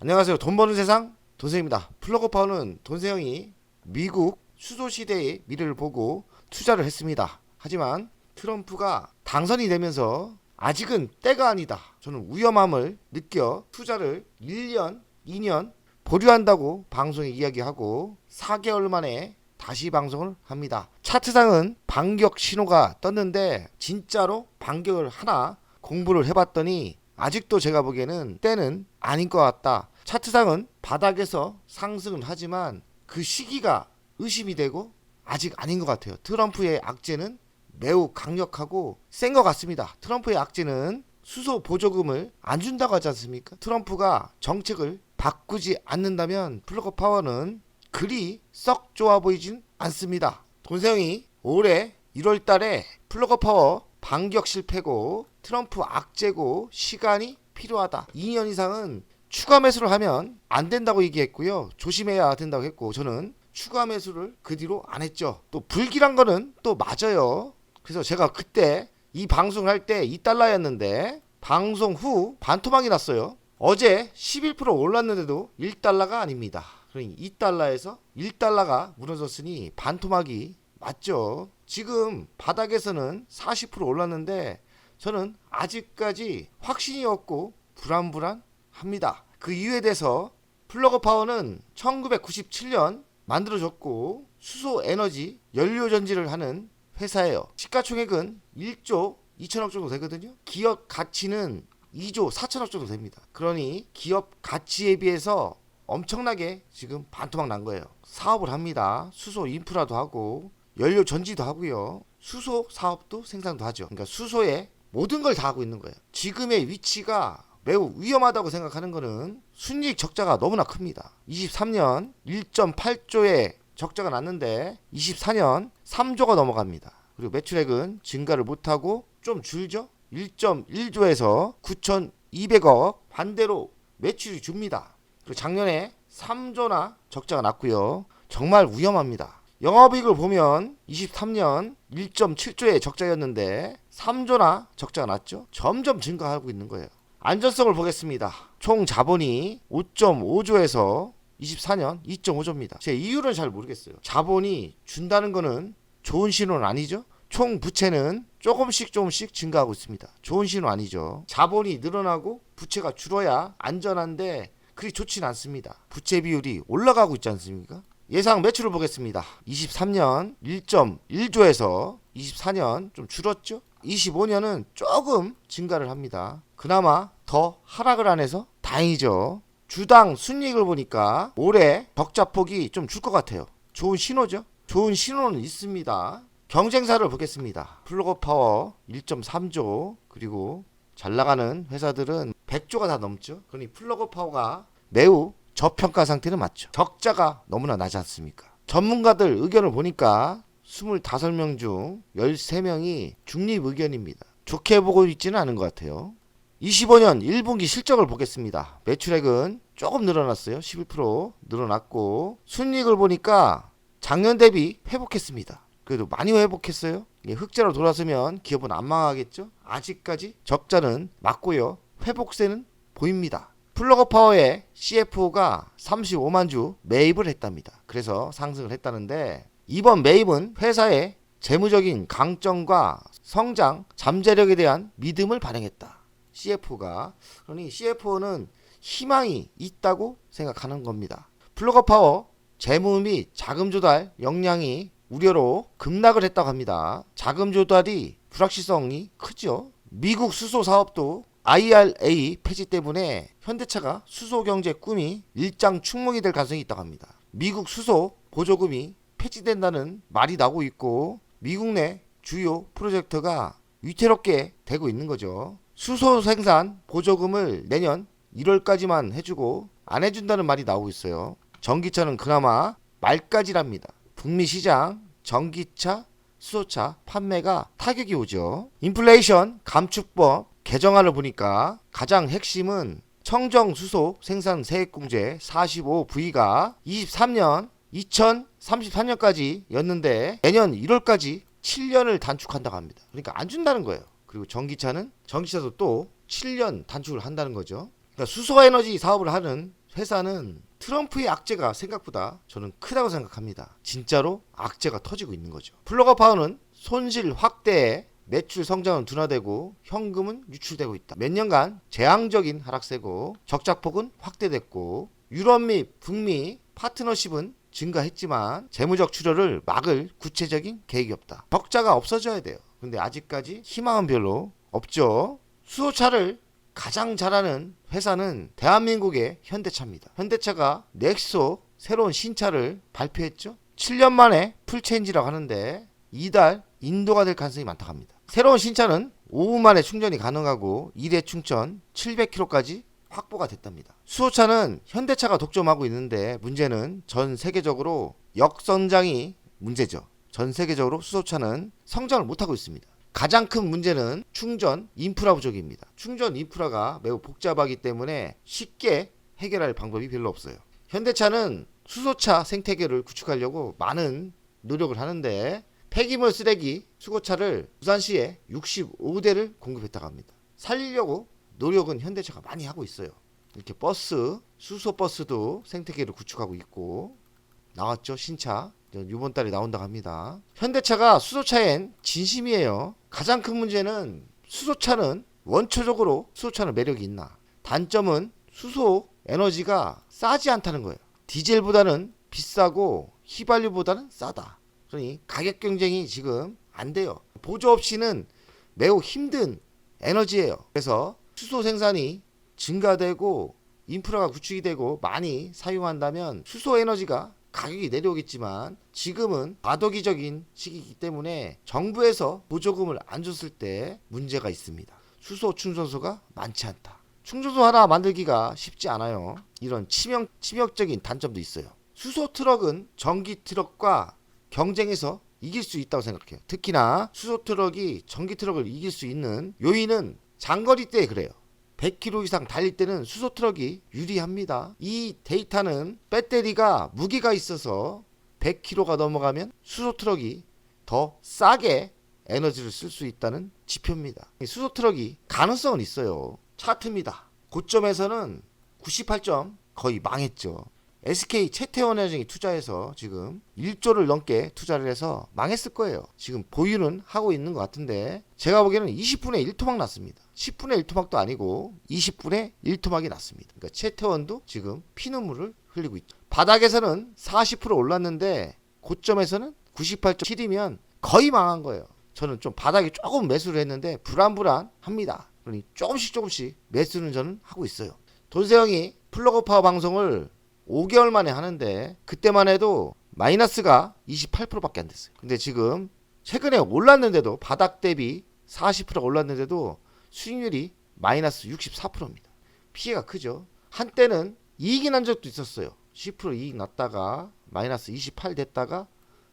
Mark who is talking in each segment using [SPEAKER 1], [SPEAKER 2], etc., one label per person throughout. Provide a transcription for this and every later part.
[SPEAKER 1] 안녕하세요. 돈 버는 세상 돈세입니다. 플러그파워는 돈세형이 미국 수소시대의 미래를 보고 투자를 했습니다. 하지만 트럼프가 당선이 되면서 아직은 때가 아니다, 저는 위험함을 느껴 투자를 1년, 2년 보류한다고 방송에 이야기하고 4개월 만에 다시 방송을 합니다. 차트상은 반격 신호가 떴는데 진짜로 반격을 하나 공부를 해봤더니 아직도 제가 보기에는 때는 아닌 것 같다. 차트상은 바닥에서 상승은 하지만 그 시기가 의심이 되고 아직 아닌 것 같아요. 트럼프의 악재는 매우 강력하고 센 것 같습니다. 트럼프의 악재는 수소 보조금을 안 준다고 하지 않습니까? 트럼프가 정책을 바꾸지 않는다면 플러그파워는 그리 썩 좋아 보이진 않습니다. 돈세형이 올해 1월 달에 플러그파워 반격 실패고 트럼프 악재고 시간이 필요하다, 2년 이상은 추가 매수를 하면 안 된다고 얘기했고요. 조심해야 된다고 했고 저는 추가 매수를 그 뒤로 안 했죠. 또 불길한 거는 또 맞아요. 그래서 제가 그때 이 방송을 할 때 2달러였는데 방송 후 반토막이 났어요. 어제 11% 올랐는데도 1달러가 아닙니다. 그러니 2달러에서 1달러가 무너졌으니 반토막이 맞죠. 지금 바닥에서는 40% 올랐는데 저는 아직까지 확신이 없고 불안합니다. 그 이유에 대해서 플러그파워는 1997년 만들어졌고 수소 에너지 연료 전지를 하는 회사예요. 시가총액은 1조 2천억 정도 되거든요. 기업 가치는 2조 4천억 정도 됩니다. 그러니 기업 가치에 비해서 엄청나게 지금 반토막 난 거예요. 사업을 합니다. 수소 인프라도 하고 연료 전지도 하고요. 수소 사업도 생산도 하죠. 그러니까 수소에 모든 걸 다 하고 있는 거예요. 지금의 위치가 매우 위험하다고 생각하는 거는 순이익 적자가 너무나 큽니다. 23년 1.8조의 적자가 났는데 24년 3조가 넘어갑니다. 그리고 매출액은 증가를 못하고 좀 줄죠. 1.1조에서 9,200억 반대로 매출이 줍니다. 그리고 작년에 3조나 적자가 났고요. 정말 위험합니다. 영업이익을 보면 23년 1.7조의 적자였는데 3조나 적자가 났죠. 점점 증가하고 있는 거예요. 안전성을 보겠습니다. 총 자본이 5.5조에서 24년 2.5조입니다. 제 이유는 잘 모르겠어요. 자본이 준다는 거는 좋은 신호는 아니죠. 총 부채는 조금씩 증가하고 있습니다. 좋은 신호 아니죠. 자본이 늘어나고 부채가 줄어야 안전한데 그리 좋진 않습니다. 부채 비율이 올라가고 있지 않습니까? 예상 매출을 보겠습니다. 23년 1.1조에서 24년 좀 줄었죠. 25년은 조금 증가를 합니다. 그나마 더 하락을 안 해서 다행이죠. 주당 순이익을 보니까 올해 적자폭이 좀 줄 것 같아요. 좋은 신호죠. 좋은 신호는 있습니다. 경쟁사를 보겠습니다. 플러그파워 1.3조, 그리고 잘 나가는 회사들은 100조가 다 넘죠. 그러니 플러그파워가 매우 저평가 상태는 맞죠. 적자가 너무나 나지 않습니까? 전문가들 의견을 보니까 25명 중 13명이 중립 의견입니다. 좋게 보고 있지는 않은 것 같아요. 25년 1분기 실적을 보겠습니다. 매출액은 조금 늘어났어요. 11% 늘어났고 순이익을 보니까 작년 대비 회복했습니다. 그래도 많이 회복했어요. 흑자로 돌아서면 기업은 안 망하겠죠. 아직까지 적자는 맞고요. 회복세는 보입니다. 플러그파워의 CFO가 35만 주 매입을 했답니다. 그래서 상승을 했다는데 이번 매입은 회사의 재무적인 강점과 성장, 잠재력에 대한 믿음을 반영했다. CFO가. 그러니 CFO는 희망이 있다고 생각하는 겁니다. 플러그파워 재무 및 자금 조달 역량이 우려로 급락을 했다고 합니다. 자금 조달이 불확실성이 크죠. 미국 수소 사업도 IRA 폐지 때문에 현대차가 수소 경제 꿈이 일장 축몽이 될 가능성이 있다고 합니다. 미국 수소 보조금이 폐지된다는 말이 나오고 있고 미국 내 주요 프로젝트가 위태롭게 되고 있는 거죠. 수소 생산 보조금을 내년 1월까지만 해주고 안 해준다는 말이 나오고 있어요. 전기차는 그나마 말까지랍니다. 북미 시장 전기차, 수소차 판매가 타격이 오죠. 인플레이션 감축법 개정안을 보니까 가장 핵심은 청정수소 생산 세액공제 45V가 23년 2033년까지 였는데 내년 1월까지 7년을 단축한다고 합니다. 그러니까 안 준다는 거예요. 그리고 전기차도 또 7년 단축을 한다는 거죠. 그러니까 수소에너지 사업을 하는 회사는 트럼프의 악재가 생각보다 저는 크다고 생각합니다. 진짜로 악재가 터지고 있는 거죠. 플러거파워는 손실 확대에 매출 성장은 둔화되고 현금은 유출되고 있다. 몇 년간 재앙적인 하락세고 적자폭은 확대됐고 유럽 및 북미 파트너십은 증가했지만 재무적 출혈을 막을 구체적인 계획이 없다. 적자가 없어져야 돼요. 근데 아직까지 희망은 별로 없죠. 수소차를 가장 잘하는 회사는 대한민국의 현대차입니다. 현대차가 넥소 새로운 신차를 발표했죠. 7년 만에 풀체인지라고 하는데 이달 인도가 될 가능성이 많다고 합니다. 새로운 신차는 5분 만에 충전이 가능하고 1회 충전 700km까지 확보가 됐답니다. 수소차는 현대차가 독점하고 있는데 문제는 전 세계적으로 역성장이 문제죠. 전 세계적으로 수소차는 성장을 못하고 있습니다. 가장 큰 문제는 충전 인프라 부족입니다. 충전 인프라가 매우 복잡하기 때문에 쉽게 해결할 방법이 별로 없어요. 현대차는 수소차 생태계를 구축하려고 많은 노력을 하는데 폐기물 쓰레기 수거차를 부산시에 65대를 공급했다고 합니다. 살리려고 노력은 현대차가 많이 하고 있어요. 이렇게 버스, 수소 버스도 생태계를 구축하고 있고 나왔죠. 신차 이번 달에 나온다고 합니다. 현대차가 수소차엔 진심이에요. 가장 큰 문제는 수소차는 원초적으로 수소차는 매력이 있나. 단점은 수소 에너지가 싸지 않다는 거예요. 디젤보다는 비싸고 휘발유보다는 싸다. 그러니 가격 경쟁이 지금 안 돼요. 보조 없이는 매우 힘든 에너지예요. 그래서 수소 생산이 증가되고 인프라가 구축이 되고 많이 사용한다면 수소 에너지가 가격이 내려오겠지만 지금은 과도기적인 시기이기 때문에 정부에서 보조금을 안 줬을 때 문제가 있습니다. 수소 충전소가 많지 않다. 충전소 하나 만들기가 쉽지 않아요. 이런 치명적인 단점도 있어요. 수소 트럭은 전기 트럭과 경쟁해서 이길 수 있다고 생각해요. 특히나 수소 트럭이 전기 트럭을 이길 수 있는 요인은 장거리 때 그래요. 100km 이상 달릴 때는 수소 트럭이 유리합니다. 이 데이터는 배터리가 무게가 있어서 100km가 넘어가면 수소 트럭이 더 싸게 에너지를 쓸 수 있다는 지표입니다. 수소 트럭이 가능성은 있어요. 차트입니다. 고점에서는 98점 거의 망했죠. SK 채태원 회장이 투자해서 지금 1조를 넘게 투자를 해서 망했을 거예요. 지금 보유는 하고 있는 것 같은데 제가 보기에는 20분의 1토막 났습니다. 10분의 1토막도 아니고 20분의 1토막이 났습니다. 그러니까 채태원도 지금 피눈물을 흘리고 있죠. 바닥에서는 40% 올랐는데 고점에서는 98.7이면 거의 망한 거예요. 저는 좀 바닥에 조금 매수를 했는데 불안합니다. 그러니 조금씩 매수는 저는 하고 있어요. 돈세영이 플러그파워 방송을 5개월 만에 하는데 그때만 해도 마이너스가 28%밖에 안 됐어요. 근데 지금 최근에 올랐는데도 바닥 대비 40% 올랐는데도 수익률이 마이너스 64%입니다. 피해가 크죠. 한때는 이익이 난 적도 있었어요. 10% 이익 났다가 마이너스 28 됐다가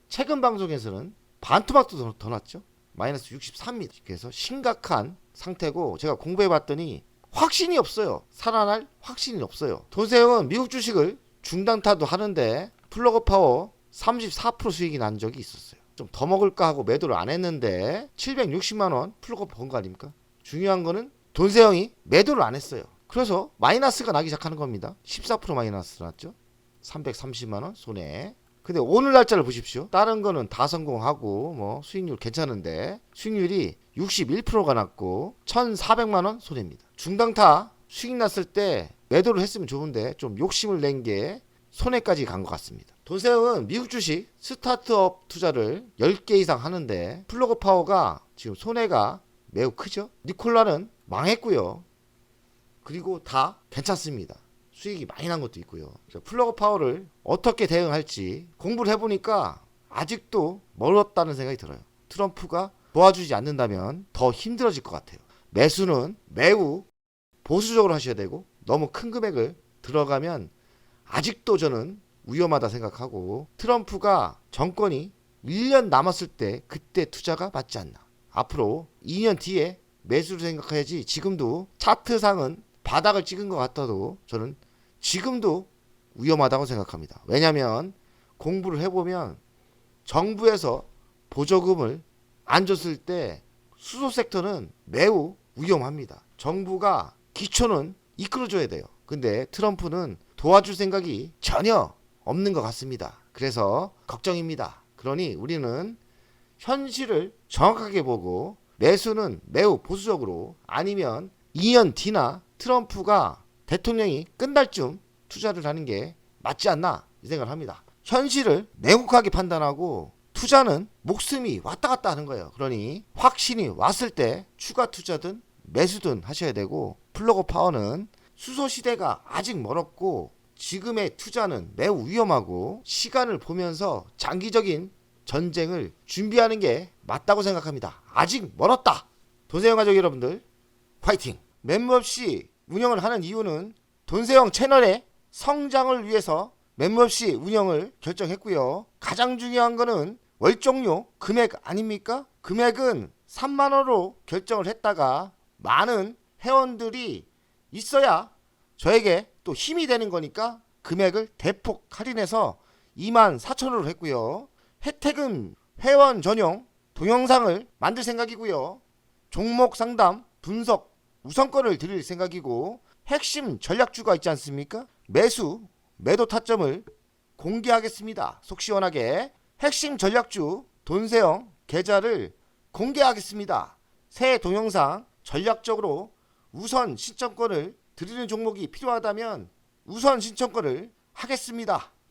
[SPEAKER 1] 최근 방송에서는 반토막도 더 났죠. 마이너스 63입니다. 그래서 심각한 상태고 제가 공부해봤더니 확신이 없어요. 살아날 확신이 없어요. 돈세영은 미국 주식을 중단타도 하는데 플러그파워 34% 수익이 난 적이 있었어요. 좀 더 먹을까 하고 매도를 안 했는데 760만원 플러그 번 거 아닙니까? 중요한 거는 돈세영이 매도를 안 했어요. 그래서 마이너스가 나기 시작하는 겁니다. 14% 마이너스 났죠. 330만원 손해. 근데 오늘 날짜를 보십시오. 다른 거는 다 성공하고 뭐 수익률 괜찮은데 수익률이 61%가 났고 1,400만원 손해입니다. 중단타 수익 났을 때 매도를 했으면 좋은데 좀 욕심을 낸 게 손해까지 간 것 같습니다. 돈세영은 미국 주식 스타트업 투자를 10개 이상 하는데 플러그파워가 지금 손해가 매우 크죠. 니콜라는 망했고요. 그리고 다 괜찮습니다. 수익이 많이 난 것도 있고요. 플러그파워를 어떻게 대응할지 공부를 해보니까 아직도 멀었다는 생각이 들어요. 트럼프가 도와주지 않는다면 더 힘들어질 것 같아요. 매수는 매우 보수적으로 하셔야 되고 너무 큰 금액을 들어가면 아직도 저는 위험하다 생각하고 트럼프가 정권이 1년 남았을 때 그때 투자가 맞지 않나. 앞으로 2년 뒤에 매수를 생각해야지 지금도 차트상은 바닥을 찍은 것 같아도 저는 지금도 위험하다고 생각합니다. 왜냐하면 공부를 해보면 정부에서 보조금을 안 줬을 때 수소 섹터는 매우 위험합니다. 정부가 기초는 이끌어줘야 돼요. 근데 트럼프는 도와줄 생각이 전혀 없는 것 같습니다. 그래서 걱정입니다. 그러니 우리는 현실을 정확하게 보고 매수는 매우 보수적으로 아니면 2년 뒤나 트럼프가 대통령이 끝날 쯤 투자를 하는 게 맞지 않나 이 생각을 합니다. 현실을 냉혹하게 판단하고 투자는 목숨이 왔다 갔다 하는 거예요. 그러니 확신이 왔을 때 추가 투자든 매수든 하셔야 되고, 플러그 파워는 수소 시대가 아직 멀었고 지금의 투자는 매우 위험하고 시간을 보면서 장기적인 전쟁을 준비하는 게 맞다고 생각합니다. 아직 멀었다. 돈세영 가족 여러분들 화이팅! 멤버십 운영을 하는 이유는 돈세영 채널의 성장을 위해서 멤버십 운영을 결정했고요. 가장 중요한 거는 월정료 금액 아닙니까? 금액은 3만원으로 결정을 했다가 많은 회원들이 있어야 저에게 또 힘이 되는 거니까 금액을 대폭 할인해서 24,000원으로 했고요. 혜택은 회원 전용 동영상을 만들 생각이고요. 종목 상담 분석 우선권을 드릴 생각이고, 핵심 전략주가 있지 않습니까? 매수 매도 타점을 공개하겠습니다. 속 시원하게 핵심 전략주 돈세영 계좌를 공개하겠습니다. 새 동영상 전략적으로 우선 신청권을 드리는 종목이 필요하다면 우선 신청권을 하겠습니다.